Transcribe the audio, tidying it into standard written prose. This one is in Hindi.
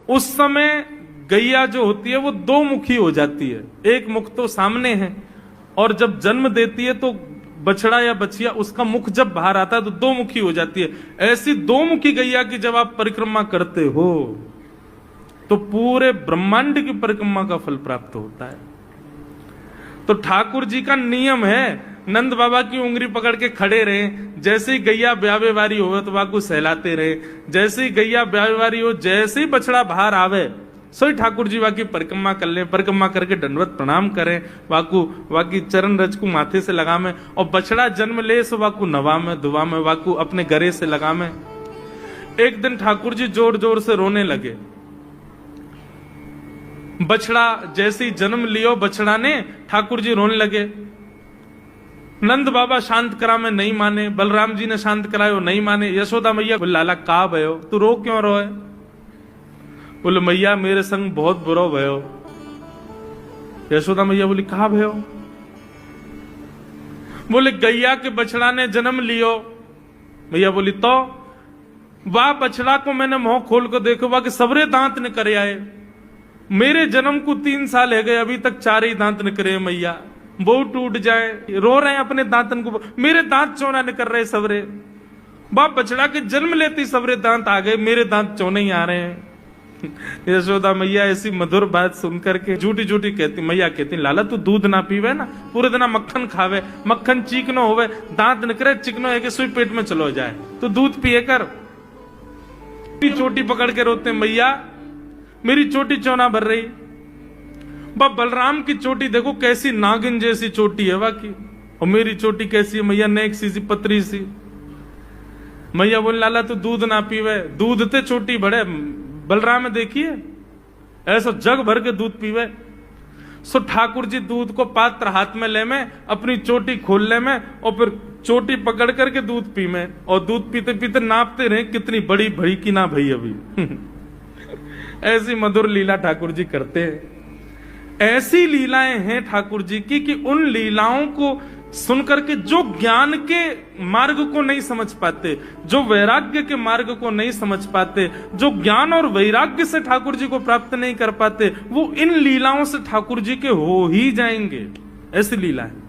उस समय गैया जो होती है वो दो मुखी हो जाती है, एक मुख तो सामने है, और जब जन्म देती है तो बछड़ा या बछिया उसका मुख जब बाहर आता है तो दो मुखी हो जाती है। ऐसी दो मुखी गैया की जब आप परिक्रमा करते हो तो पूरे ब्रह्मांड की परिक्रमा का फल प्राप्त होता है। तो ठाकुर जी का नियम है, नंद बाबा की उंगली पकड़ के खड़े रहे, जैसे ही गैया ब्यावे वारी हो तो वाकू सहलाते रहे, जैसे ही गैया ब्यावे वारी हो, जैसे ही बछड़ा बाहर आवे सोई ठाकुर जी वाकी परिक्रमा कर ले, परिक्रमा करके दंडवत प्रणाम करें, वाकी चरण रज को माथे से लगा में, और बछड़ा जन्म ले सो वाकू नवा में दुआ में, वाकू अपने गरे से लगा में। एक दिन ठाकुर जी जोर जोर से रोने लगे। बछड़ा जैसे ही जन्म लियो बछड़ा ने, ठाकुर जी रोने लगे। नंद बाबा शांत करा में नहीं माने, बलराम जी ने शांत करायो नहीं माने। यशोदा मैया बोले लाला का भयो, तू रो क्यों रोए? बोले मैया मेरे संग बहुत बुरा भयो। यशोदा मैया बोली कहा भयो? बोले गैया के बछड़ा ने जन्म लियो। मैया बोली तो वाह बछड़ा को मैंने मुंह खोल कर देखो, वाह के सबरे दांत ने करे आए। मेरे जन्म को 3 साल है गए, अभी तक 4 ही दांत निकरे मैया, वो टूट जाए, रो रहे हैं अपने दांतन को, मेरे दांत चौना निकल रहे सबरे। बाप बछड़ा के जन्म लेती सबरे दांत आ गए, मेरे दांत चौने ही आ रहे हैं। यशोदा मैया ऐसी मधुर बात सुनकर के झूठी झूठी कहती, मैया कहती लाला तू दूध ना पीवे ना, पूरे दिन मक्खन खावे, मक्खन चीकनो होवे, दांत निकरे चिकनो है कि सुई पेट में चलो जाए, तो दूध पिए कर। चोटी पकड़ के रोते मैया मेरी चोटी चौना भर रही। बलराम की चोटी देखो कैसी नागिन जैसी चोटी है वाकी, और मेरी चोटी कैसी है मैया, नेक सी पतरी सी। मैया बोल लाला तू दूध ना पीवे, दूध ते चोटी बढ़े। बलराम देखिए ऐसा जग भर के दूध पीवे। सो ठाकुर जी दूध को पात्र हाथ में ले में, अपनी चोटी खोल ले में, और फिर चोटी पकड़ करके दूध पी में, और दूध पीते पीते नापते रहे कितनी बड़ी भई की ना भई अभी। ऐसी मधुर लीला ठाकुर जी करते हैं। ऐसी लीलाएं हैं ठाकुर जी की कि उन लीलाओं को सुनकर के जो ज्ञान के मार्ग को नहीं समझ पाते, जो वैराग्य के मार्ग को नहीं समझ पाते, जो ज्ञान और वैराग्य से ठाकुर जी को प्राप्त नहीं कर पाते, वो इन लीलाओं से ठाकुर जी के हो ही जाएंगे। ऐसी लीला है।